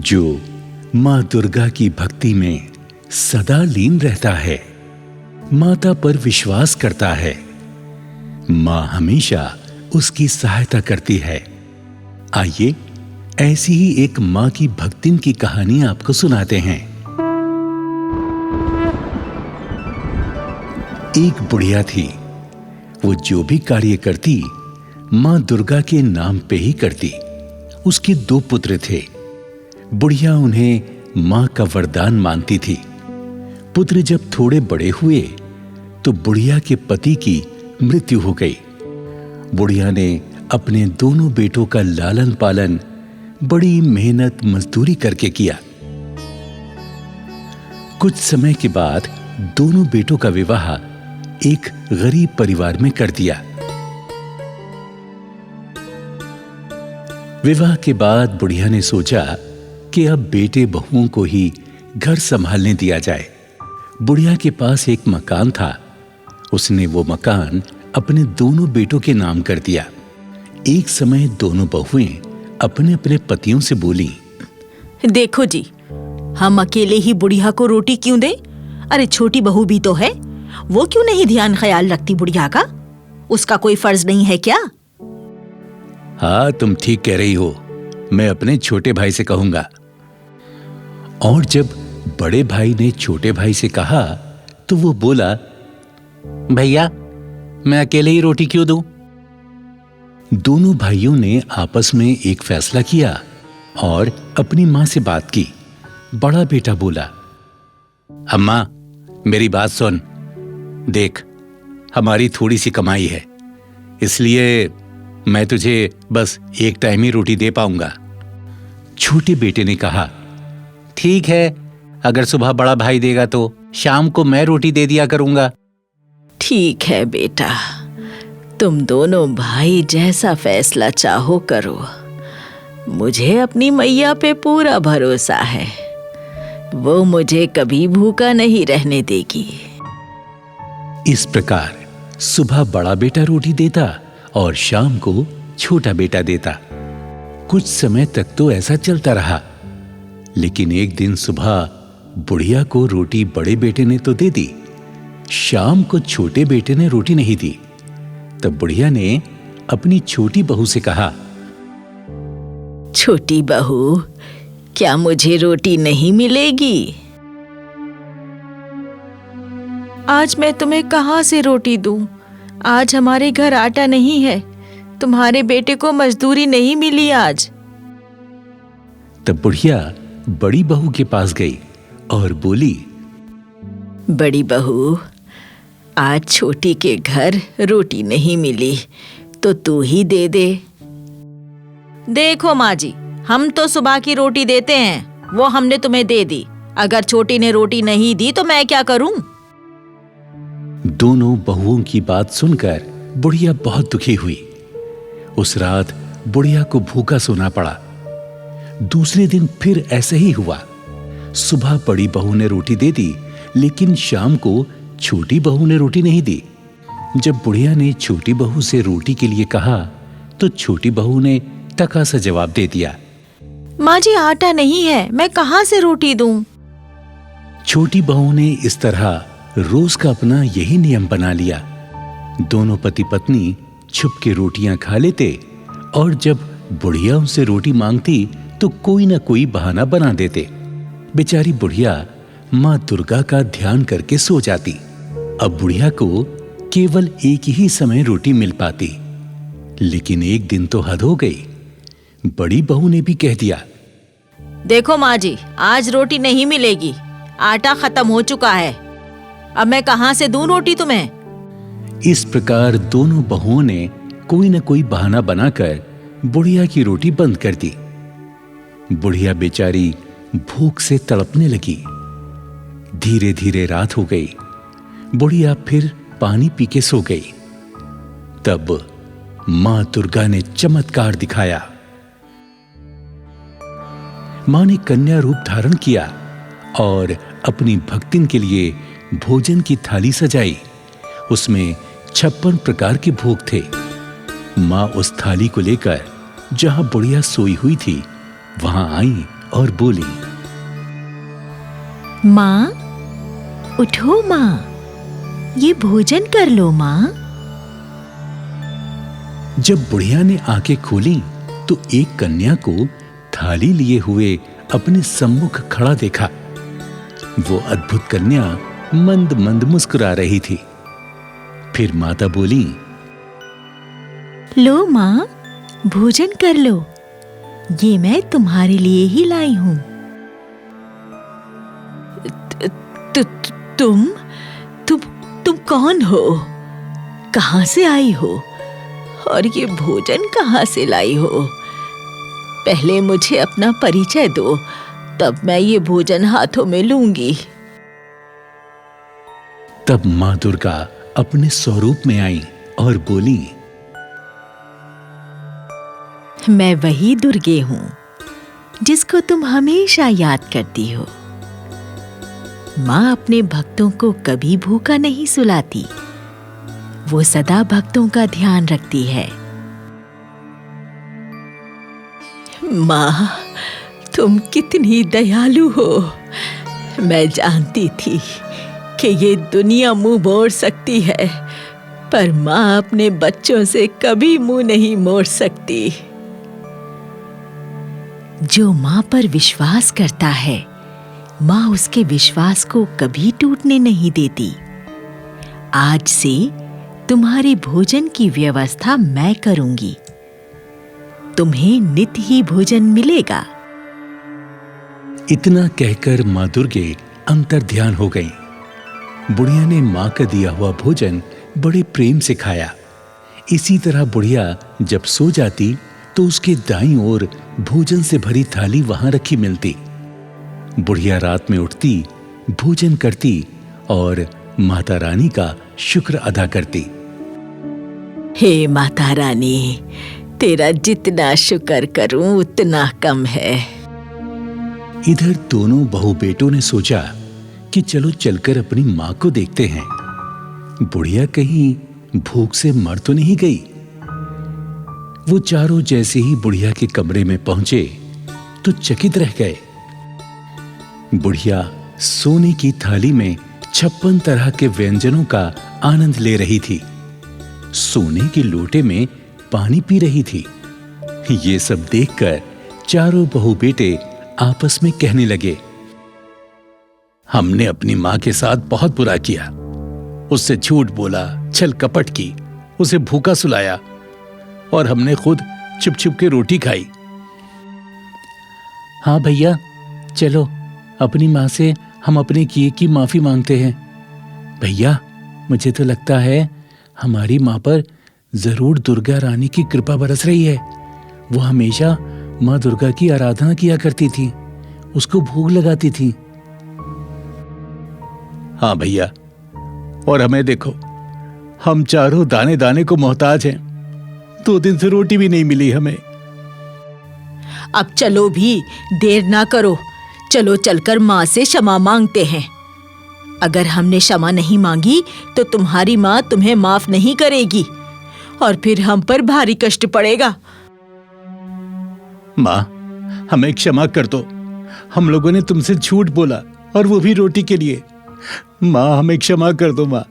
जो माँ दुर्गा की भक्ति में सदा लीन रहता है, माता पर विश्वास करता है, माँ हमेशा उसकी सहायता करती है। आइए ऐसी ही एक माँ की भक्तिन की कहानी आपको सुनाते हैं। एक बुढ़िया थी। वो जो भी कार्य करती माँ दुर्गा के नाम पे ही करती। उसके 2 पुत्र थे। बुढ़िया उन्हें माँ का वरदान मानती थी। पुत्र जब थोड़े बड़े हुए तो बुढ़िया के पति की मृत्यु हो गई। बुढ़िया ने अपने दोनों बेटों का लालन पालन बड़ी मेहनत मजदूरी करके किया। कुछ समय के बाद दोनों बेटों का विवाह एक गरीब परिवार में कर दिया। विवाह के बाद बुढ़िया ने सोचा कि अब बेटे बहुओं को ही घर संभालने दिया जाए। बुढ़िया के पास एक मकान था। उसने वो मकान अपने दोनों बेटों के नाम कर दिया। एक समय दोनों बहुएं अपने अपने पतियों से बोली, देखो जी, हम अकेले ही बुढ़िया को रोटी क्यों दे? अरे छोटी बहू भी तो है, वो क्यों नहीं ध्यान ख्याल रखती बुढ़िया का? उसका कोई फर्ज नहीं है क्या? हाँ, तुम ठीक कह रही हो। मैं अपने छोटे भाई से कहूंगा। और जब बड़े भाई ने छोटे भाई से कहा तो वो बोला, भैया मैं अकेले ही रोटी क्यों दूं? दोनों भाइयों ने आपस में एक फैसला किया और अपनी मां से बात की। बड़ा बेटा बोला, अम्मा मेरी बात सुन। देख, हमारी थोड़ी सी कमाई है, इसलिए मैं तुझे बस एक टाइम ही रोटी दे पाऊंगा। छोटे बेटे ने कहा, ठीक है, अगर सुबह बड़ा भाई देगा तो शाम को मैं रोटी दे दिया करूंगा। ठीक है बेटा, तुम दोनों भाई जैसा फैसला चाहो करो। मुझे अपनी मैया पे पूरा भरोसा है, वो मुझे कभी भूखा नहीं रहने देगी। इस प्रकार सुबह बड़ा बेटा रोटी देता और शाम को छोटा बेटा देता। कुछ समय तक तो ऐसा चलता रहा, लेकिन एक दिन सुबह बुढ़िया को रोटी बड़े बेटे ने तो दे दी, शाम को छोटे बेटे ने रोटी नहीं दी। तब बुढ़िया ने अपनी छोटी बहू से कहा, छोटी बहू, क्या मुझे रोटी नहीं मिलेगी? आज मैं तुम्हें कहां से रोटी दूं? आज हमारे घर आटा नहीं है। तुम्हारे बेटे को मजदूरी नहीं मिली आज। तब बुढ़िया बड़ी बहू के पास गई और बोली, बड़ी बहू, आज छोटी के घर रोटी नहीं मिली तो तू ही दे दे। देखो माँ जी, हम तो सुबह की रोटी देते हैं, वो हमने तुम्हें दे दी। अगर छोटी ने रोटी नहीं दी तो मैं क्या करूं? दोनों बहुओं की बात सुनकर बुढ़िया बहुत दुखी हुई। उस रात बुढ़िया को भूखा सोना पड़ा। दूसरे दिन फिर ऐसे ही हुआ। सुबह बड़ी बहू ने रोटी दे दी, लेकिन शाम को छोटी बहू ने रोटी नहीं दी। जब बुढ़िया ने छोटी बहू से रोटी के लिए कहा तो छोटी बहू ने टका सा जवाब दे दिया, माँ जी आटा नहीं है, मैं कहां से रोटी दूं? छोटी बहू ने इस तरह रोज का अपना यही नियम बना लिया। दोनों पति पत्नी छुप के रोटियां खा लेते और जब बुढ़िया उनसे रोटी मांगती तो कोई ना कोई बहाना बना देते। बेचारी बुढ़िया माँ दुर्गा का ध्यान करके सो जाती। अब बुढ़िया को केवल एक ही समय रोटी मिल पाती, लेकिन एक दिन तो हद हो गई। बड़ी बहू ने भी कह दिया, देखो माँ जी, आज रोटी नहीं मिलेगी, आटा खत्म हो चुका है। अब मैं कहां से दूं रोटी तुम्हें? इस प्रकार दोनों बहुओं ने कोई न कोई बहाना बनाकर बुढ़िया की रोटी बंद कर दी। बुढ़िया बेचारी भूख से तड़पने लगी। धीरे धीरे रात हो गई। बुढ़िया फिर पानी पी के सो गई। तब मां दुर्गा ने चमत्कार दिखाया। मां ने कन्या रूप धारण किया और अपनी भक्तिन के लिए भोजन की थाली सजाई। उसमें 56 प्रकार के भोग थे। मां उस थाली को लेकर जहां बुढ़िया सोई हुई थी वहां आई और बोली, माँ, उठो माँ, ये भोजन कर लो माँ। जब बुढ़िया ने आंखें खोली तो एक कन्या को थाली लिए हुए अपने सम्मुख खड़ा देखा। वो अद्भुत कन्या मंद मंद मुस्कुरा रही थी। फिर माता बोली, लो माँ, भोजन कर लो, ये मैं तुम्हारे लिए ही लाई हूं। तुम कौन हो? कहां से आई हो? और ये भोजन कहां से लाई हो? पहले मुझे अपना परिचय दो, तब मैं ये भोजन हाथों में लूंगी। तब मां दुर्गा अपने स्वरूप में आई और बोली, मैं वही दुर्गे हूं जिसको तुम हमेशा याद करती हो। मां अपने भक्तों को कभी भूखा नहीं सुलाती, वो सदा भक्तों का ध्यान रखती है। मां, तुम कितनी दयालु हो। मैं जानती थी कि ये दुनिया मुंह मोड़ सकती है, पर मां अपने बच्चों से कभी मुंह नहीं मोड़ सकती। जो मां पर विश्वास करता है, मां उसके विश्वास को कभी टूटने नहीं देती। आज से तुम्हारे भोजन की व्यवस्था मैं करूंगी। तुम्हें नित्य ही भोजन मिलेगा। इतना कहकर मां दुर्गे अंतर्ध्यान हो गईं। बुढ़िया ने मां का दिया हुआ भोजन बड़े प्रेम से खाया। इसी तरह बुढ़िया जब सो जाती तो उसके दाईं ओर भोजन से भरी थाली वहां रखी मिलती। बुढ़िया रात में उठती, भोजन करती और माता रानी का शुक्र अदा करती। हे माता रानी, तेरा जितना शुक्र करूं उतना कम है। इधर दोनों बहू बेटों ने सोचा कि चलो चलकर अपनी मां को देखते हैं। बुढ़िया कहीं भूख से मर तो नहीं गई। वो चारों जैसे ही बुढ़िया के कमरे में पहुंचे तो चकित रह गए। बुढ़िया सोने की थाली में 56 तरह के व्यंजनों का आनंद ले रही थी। सोने के लोटे में पानी पी रही थी। ये सब देखकर चारों बहू बेटे आपस में कहने लगे, हमने अपनी मां के साथ बहुत बुरा किया। उससे झूठ बोला, छल कपट की, उसे भूखा सुलाया और हमने खुद छुप छुप के रोटी खाई। हाँ भैया, चलो अपनी मां से हम अपने किए की माफी मांगते हैं। भैया, मुझे तो लगता है हमारी मां पर जरूर दुर्गा रानी की कृपा बरस रही है। वो हमेशा मां दुर्गा की आराधना किया करती थी, उसको भोग लगाती थी। हाँ भैया, और हमें देखो, हम चारों दाने दाने को मोहताज हैं। 2 दिन से रोटी भी नहीं मिली हमें। अब चलो भी, देर ना करो, चलो चलकर मां से क्षमा मांगते हैं। अगर हमने क्षमा नहीं मांगी तो तुम्हारी मां तुम्हें माफ नहीं करेगी और फिर हम पर भारी कष्ट पड़ेगा। मां, हमें क्षमा कर दो। हम लोगों ने तुमसे झूठ बोला और वो भी रोटी के लिए। मां, हमें क्षमा कर दो। मां,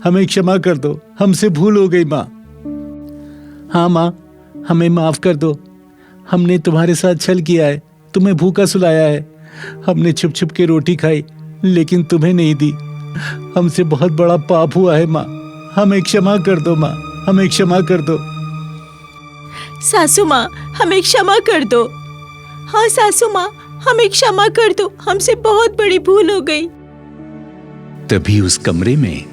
हमें क्षमा कर दो, हमसे भूल हो गई। मां, हाँ मां, हमें माफ कर दो। हमने तुम्हारे साथ छल किया है, तुम्हें भूखा सुलाया है। हमने छुप छुप के रोटी खाई लेकिन तुम्हें नहीं दी। हमसे बहुत बड़ा पाप हुआ है। मां, हमें क्षमा कर दो। मां, हमें क्षमा कर दो। सासू मां, हमें क्षमा कर दो। हाँ सासू मां, हमें क्षमा कर दो, हमसे बहुत बड़ी भूल हो गई। तभी उस कमरे में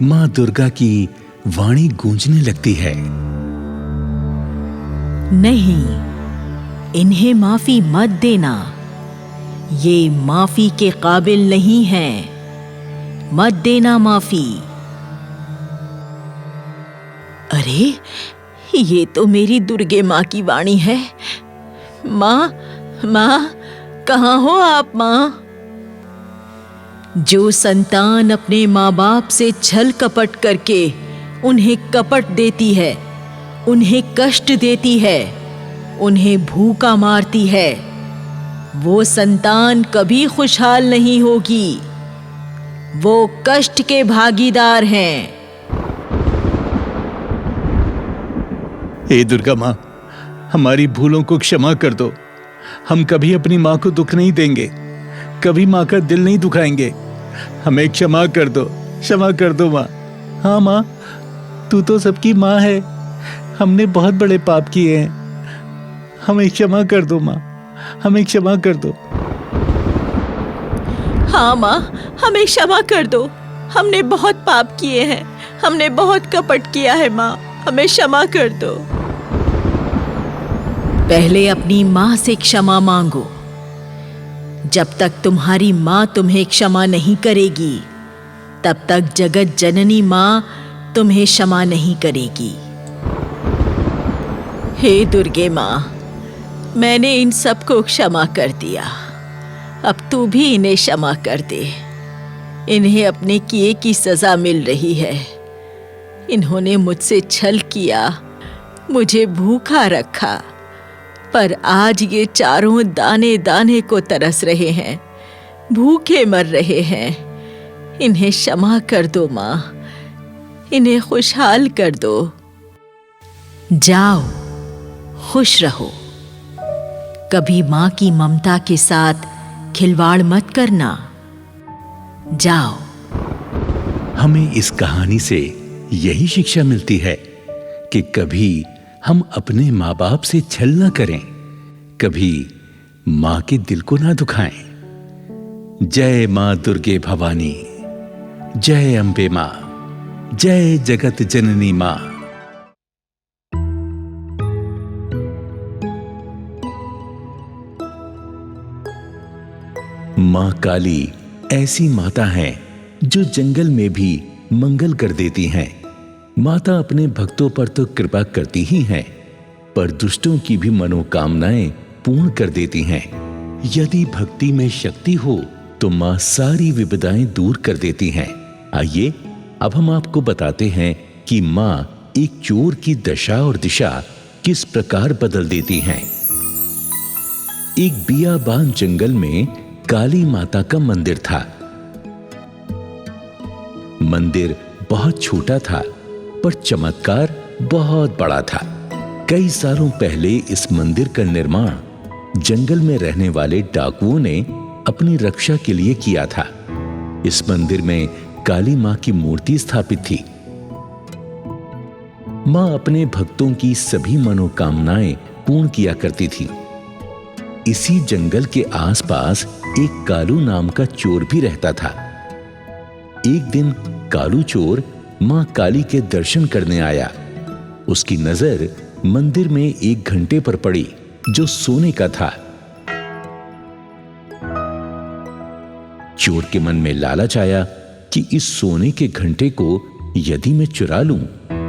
मां दुर्गा की वाणी गूंजने लगती है, नहीं, इन्हें माफी मत देना। ये माफी के काबिल नहीं हैं। मत देना माफी। अरे, ये तो मेरी दुर्गे माँ की वाणी है। माँ, माँ, कहाँ हो आप माँ? जो संतान अपने माँ बाप से छल कपट करके उन्हें कपट देती है, उन्हें कष्ट देती है, उन्हें भूखा मारती है, वो संतान कभी खुशहाल नहीं होगी। वो कष्ट के भागीदार हैं। हे दुर्गा माँ, हमारी भूलों को क्षमा कर दो। हम कभी अपनी माँ को दुख नहीं देंगे, कभी माँ का दिल नहीं दुखाएंगे। हमें क्षमा कर दो माँ। हाँ माँ, तू तो सबकी माँ है। हमने बहुत बड़े पाप किए हैं, हमें क्षमा कर दो माँ, हमें क्षमा कर दो। हाँ माँ, हमें क्षमा कर दो। हमने बहुत पाप किए हैं, हमने बहुत कपट किया है माँ, हमें क्षमा कर दो। पहले अपनी माँ से क्षमा मांगो। जब तक तुम्हारी माँ तुम्हें क्षमा नहीं करेगी, तब तक जगत जननी माँ तुम्हें क्षमा नहीं करेगी। हे दुर्गे माँ, मैंने इन सबको क्षमा कर दिया, अब तू भी इन्हें क्षमा कर दे। इन्हें अपने किए की सजा मिल रही है। इन्होंने मुझसे छल किया, मुझे भूखा रखा, पर आज ये चारों दाने दाने को तरस रहे हैं, भूखे मर रहे हैं। इन्हें क्षमा कर दो माँ, इन्हें खुशहाल कर दो। जाओ, खुश रहो। कभी माँ की ममता के साथ खिलवाड़ मत करना। जाओ। हमें इस कहानी से यही शिक्षा मिलती है कि कभी हम अपने माँ बाप से छल न करें, कभी माँ के दिल को ना दुखाएं। जय माँ दुर्गे भवानी, जय अम्बे माँ, जय जगत जननी माँ। माँ काली ऐसी माता है जो जंगल में भी मंगल कर देती हैं। माता अपने भक्तों पर तो कृपा करती ही हैं, पर दुष्टों की भी मनोकामनाएं पूर्ण कर देती हैं। यदि भक्ति में शक्ति हो तो माँ सारी विपदाएं दूर कर देती हैं। आइए अब हम आपको बताते हैं कि माँ एक चोर की दशा और दिशा किस प्रकार बदल देती हैं। एक बियाबान जंगल में काली माता का मंदिर था। मंदिर बहुत छोटा था, पर चमत्कार बहुत बड़ा था। कई सालों पहले इस मंदिर का निर्माण जंगल में रहने वाले डाकुओं ने अपनी रक्षा के लिए किया था। इस मंदिर में काली मां की मूर्ति स्थापित थी। मां अपने भक्तों की सभी मनोकामनाएं पूर्ण किया करती थी। इसी जंगल के आसपास एक कालू नाम का चोर भी रहता था। एक दिन कालू चोर मां काली के दर्शन करने आया। उसकी नजर मंदिर में एक घंटे पर पड़ी जो सोने का था। चोर के मन में लालच आया कि इस सोने के घंटे को यदि मैं चुरा लूं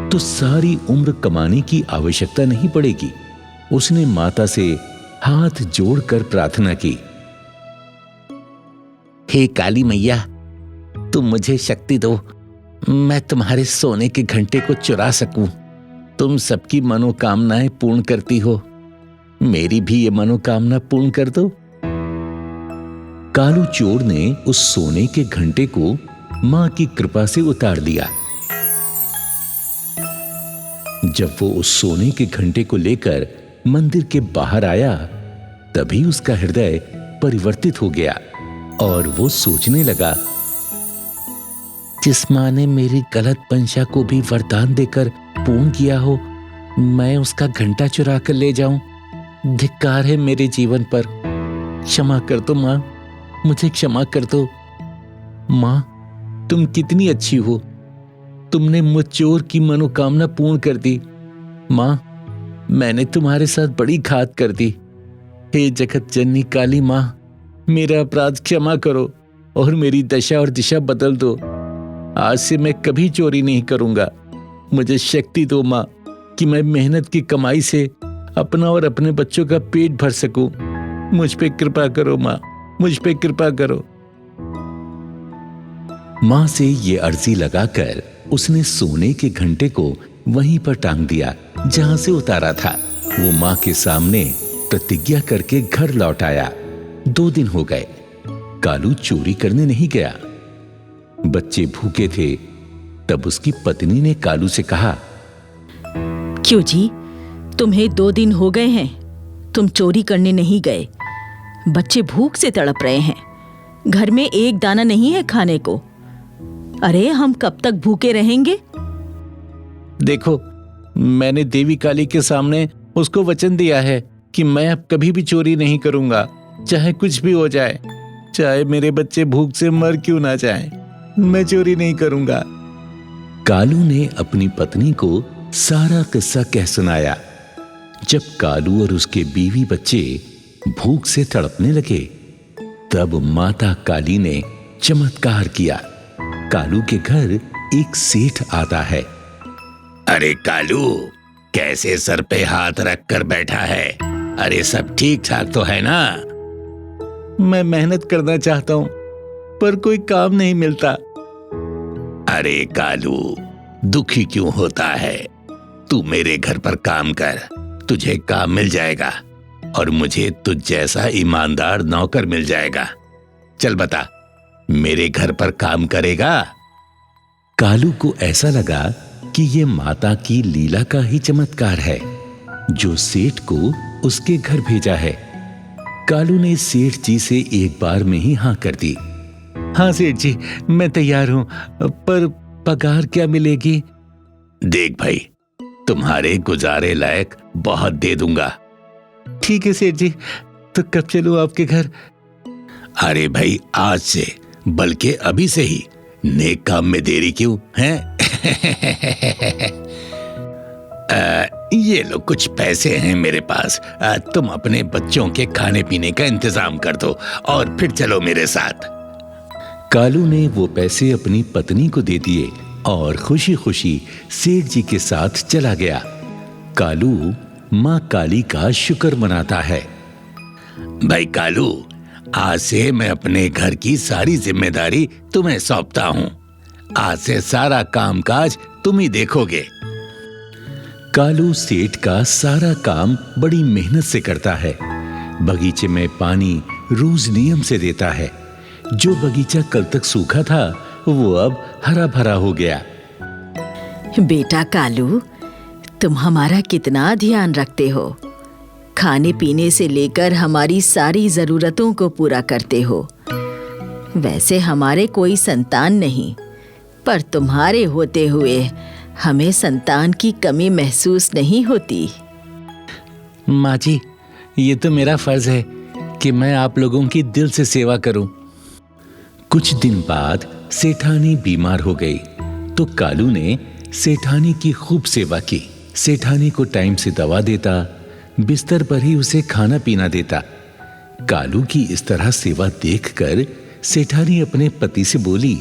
तो सारी उम्र कमाने की आवश्यकता नहीं पड़ेगी। उसने माता से हाथ जोड़कर प्रार्थना की, हे काली मैया, तुम मुझे शक्ति दो, मैं तुम्हारे सोने के घंटे को चुरा सकूं। तुम सबकी मनोकामनाएं पूर्ण करती हो, मेरी भी ये मनोकामना पूर्ण कर दो। कालू चोर ने उस सोने के घंटे को मां की कृपा से उतार लिया। जब वो उस सोने के घंटे को लेकर मंदिर के बाहर आया, तभी उसका हृदय परिवर्तित हो गया और वो सोचने लगा, जिस मां ने मेरी गलत मंशा को भी वरदान देकर पूर्ण किया हो, मैं उसका घंटा चुरा कर ले जाऊं। धिक्कार है मेरे जीवन पर। क्षमा कर दो मां, मुझे क्षमा कर दो। मां, तुम कितनी अच्छी हो, तुमने मुझ चोर की मनोकामना पूर्ण कर दी। मां, मैंने तुम्हारे साथ बड़ी घात कर दी। हे जगत जननी काली मां, मेरा अपराध क्षमा करो और मेरी दशा और दिशा बदल दो। आज से मैं कभी चोरी नहीं करूंगा। मुझे शक्ति दो मां कि मैं मेहनत की कमाई से अपना और अपने बच्चों का पेट भर सकूं। मुझ पे कृपा करो मां, मुझ पे कृपा करो। मां से ये अर्जी लगाकर उसने सोने के घंटे को वहीं पर टांग दिया जहां से उतारा था। वो मां के सामने प्रतिज्ञा करके घर लौट आया। 2 दिन हो गए, कालू चोरी करने नहीं गया। बच्चे भूखे थे। तब उसकी पत्नी ने कालू से कहा, क्यों जी, तुम्हें 2 दिन हो गए हैं, तुम चोरी करने नहीं गए। बच्चे भूख से तड़प रहे हैं, घर में एक दाना नहीं है खाने को। अरे हम कब तक भूखे रहेंगे? देखो, मैंने देवी काली के सामने उसको वचन दिया है कि मैं अब कभी भी चोरी नहीं करूंगा, चाहे कुछ भी हो जाए, चाहे मेरे बच्चे भूख से मर क्यों ना जाएं, मैं चोरी नहीं करूंगा। कालू ने अपनी पत्नी को सारा किस्सा कह सुनाया। जब कालू और उसके बीवी बच्चे भूख से तड़पने लगे, तब माता काली ने चमत्कार किया। कालू के घर एक सेठ आता है। अरे कालू, कैसे सर पे हाथ रख कर बैठा है? अरे सब ठीक ठाक तो है ना? मैं मेहनत करना चाहता हूं, पर कोई काम नहीं मिलता। अरे कालू, दुखी क्यों होता है? तू मेरे घर पर काम कर, तुझे काम मिल जाएगा और मुझे तुझ जैसा ईमानदार नौकर मिल जाएगा। चल बता, मेरे घर पर काम करेगा? कालू को ऐसा लगा कि ये माता की लीला का ही चमत्कार है जो सेठ को उसके घर भेजा है। कालू ने सेठ जी से एक बार में ही हाँ कर दी। हाँ सेठ जी, मैं तैयार हूं, पर पगार क्या मिलेगी? देख भाई, तुम्हारे गुजारे लायक बहुत दे दूंगा। ठीक है सेठ जी, तो कब चलूं आपके घर? अरे भाई, आज से, बल्कि अभी से ही। नेक काम में देरी क्यों है? ये लो कुछ पैसे हैं मेरे पास, तुम अपने बच्चों के खाने पीने का इंतजाम कर दो और फिर चलो मेरे साथ। कालू ने वो पैसे अपनी पत्नी को दे दिए और खुशी खुशी सेठ जी के साथ चला गया। कालू माँ काली का शुक्र मनाता है। भाई कालू, आज से मैं अपने घर की सारी जिम्मेदारी तुम्हें सौंपता हूँ। आज से सारा कामकाज तुम ही देखोगे। कालू सेठ का सारा काम बड़ी मेहनत से करता है। बगीचे में पानी रोज नियम से देता है। जो बगीचा कल तक सूखा था, वो अब हरा भरा हो गया। बेटा कालू, तुम हमारा कितना ध्यान रखते हो। खाने पीने से लेकर हमारी सारी जरूरतों को पूरा करते हो। वैसे हमारे कोई संतान नहीं, पर तुम्हारे होते हुए हमें संतान की कमी महसूस नहीं होती। माँ जी, ये तो मेरा फर्ज है कि मैं आप लोगों की दिल से सेवा करूं। कुछ दिन बाद सेठानी बीमार हो गई, तो कालू ने सेठानी की खूब सेवा की। सेठानी को टाइम से दवा देता, बिस्तर पर ही उसे खाना पीना देता। कालू की इस तरह सेवा देखकर सेठानी अपने पति से बोली,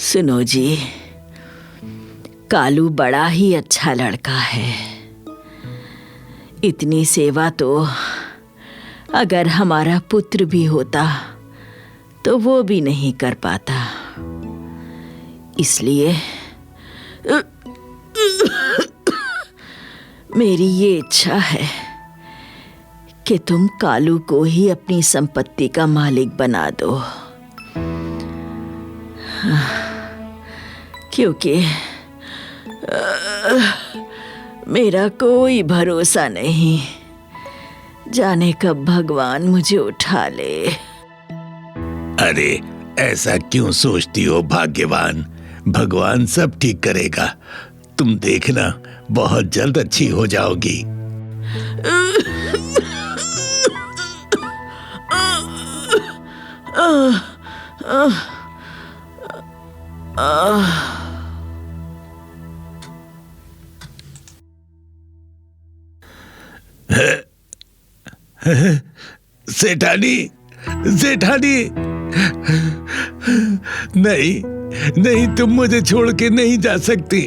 सुनो जी, कालू बड़ा ही अच्छा लड़का है। इतनी सेवा तो अगर हमारा पुत्र भी होता तो वो भी नहीं कर पाता। इसलिए मेरी ये इच्छा है कि तुम कालू को ही अपनी संपत्ति का मालिक बना दो, क्योंकि मेरा कोई भरोसा नहीं, जाने कब भगवान मुझे उठा ले। अरे ऐसा क्यों सोचती हो भाग्यवान? भगवान सब ठीक करेगा, तुम देखना बहुत जल्द अच्छी हो जाओगी। सेठानी, सेठानी, नहीं नहीं, तुम मुझे छोड़ के नहीं जा सकती,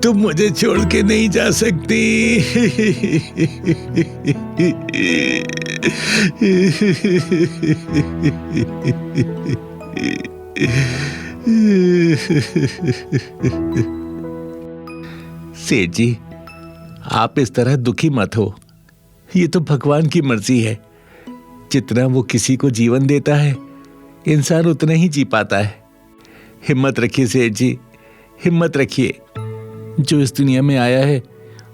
तुम मुझे छोड़ के नहीं जा सकती। सेठ जी, आप इस तरह दुखी मत हो। ये तो भगवान की मर्जी है। जितना वो किसी को जीवन देता है, इंसान उतना ही जी पाता है। हिम्मत रखिए सेठ जी, हिम्मत रखिए। जो इस दुनिया में आया है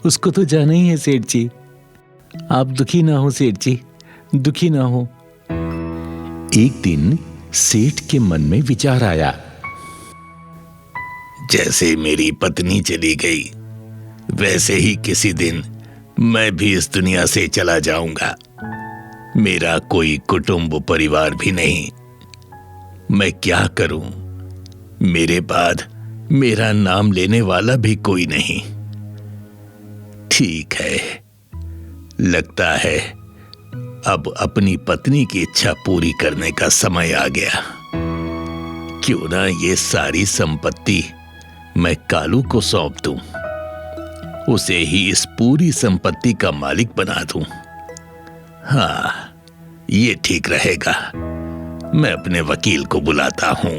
उसको तो जाना ही है सेठ जी। आप दुखी ना हो सेठ जी, दुखी ना हो। एक दिन सेठ के मन में विचार आया, जैसे मेरी पत्नी चली गई, वैसे ही किसी दिन मैं भी इस दुनिया से चला जाऊंगा। मेरा कोई कुटुंब परिवार भी नहीं। मैं क्या करूं? मेरे बाद मेरा नाम लेने वाला भी कोई नहीं। ठीक है, लगता है अब अपनी पत्नी की इच्छा पूरी करने का समय आ गया। क्यों ना ये सारी संपत्ति मैं कालू को सौंप दूं, उसे ही इस पूरी संपत्ति का मालिक बना दूं। हाँ, ये ठीक रहेगा। मैं अपने वकील को बुलाता हूं।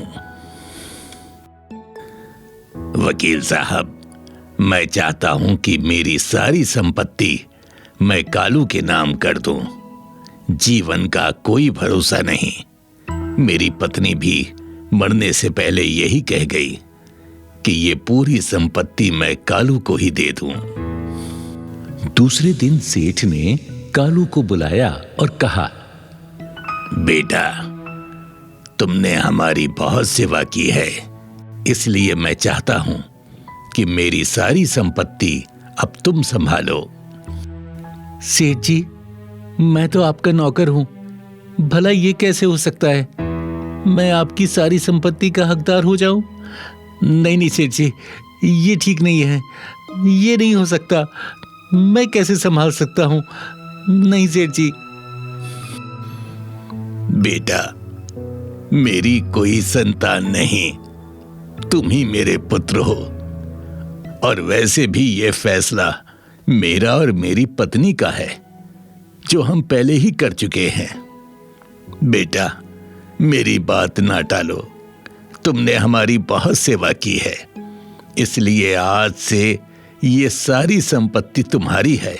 वकील साहब, मैं चाहता हूं कि मेरी सारी संपत्ति मैं कालू के नाम कर दूं। जीवन का कोई भरोसा नहीं। मेरी पत्नी भी मरने से पहले यही कह गई कि ये पूरी संपत्ति मैं कालू को ही दे दूं। दूसरे दिन सेठ ने कालू को बुलाया और कहा, बेटा, तुमने हमारी बहुत सेवा की है, इसलिए मैं चाहता हूं कि मेरी सारी संपत्ति अब तुम संभालो। सेठ जी, मैं तो आपका नौकर हूं, भला ये कैसे हो सकता है? मैं आपकी सारी संपत्ति का हकदार हो जाऊं? नहीं नहीं सेठ जी, ये ठीक नहीं है, ये नहीं हो सकता। मैं कैसे संभाल सकता हूं? नहीं सेठ जी। बेटा, मेरी कोई संतान नहीं, तुम ही मेरे पुत्र हो। और वैसे भी ये फैसला मेरा और मेरी पत्नी का है, जो हम पहले ही कर चुके हैं। बेटा, मेरी बात ना टालो। तुमने हमारी बहुत सेवा की है, इसलिए आज से ये सारी संपत्ति तुम्हारी है।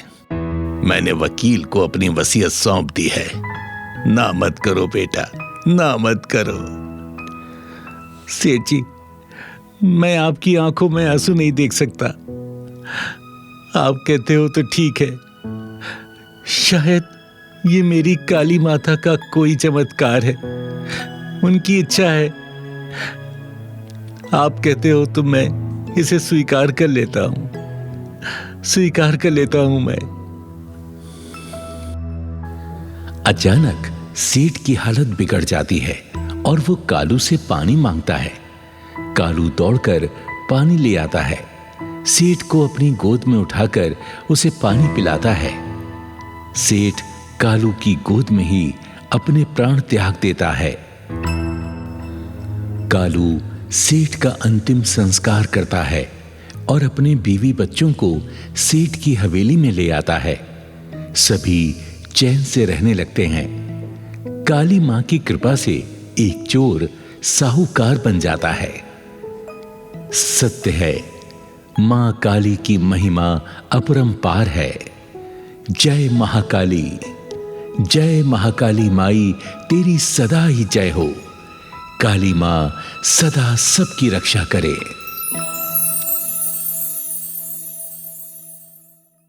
मैंने वकील को अपनी वसीयत सौंप दी है। ना मत करो बेटा, ना मत करो। सेठ जी, मैं आपकी आंखों में आंसू नहीं देख सकता। आप कहते हो तो ठीक है। शायद ये मेरी काली माता का कोई चमत्कार है, उनकी इच्छा है। आप कहते हो तो मैं इसे स्वीकार कर लेता हूं, स्वीकार कर लेता हूं मैं। अचानक सेठ की हालत बिगड़ जाती है और वो कालू से पानी मांगता है। कालू दौड़कर पानी ले आता है, सेठ को अपनी गोद में उठाकर उसे पानी पिलाता है। सेठ कालू की गोद में ही अपने प्राण त्याग देता है। कालू सेठ का अंतिम संस्कार करता है और अपने बीवी बच्चों को सेठ की हवेली में ले आता है। सभी चैन से रहने लगते हैं। काली मां की कृपा से एक चोर साहूकार बन जाता है। सत्य है, मां काली की महिमा अपरंपार है। जय महाकाली, जय महाकाली माई, तेरी सदा ही जय हो। काली मां सदा सबकी रक्षा करे।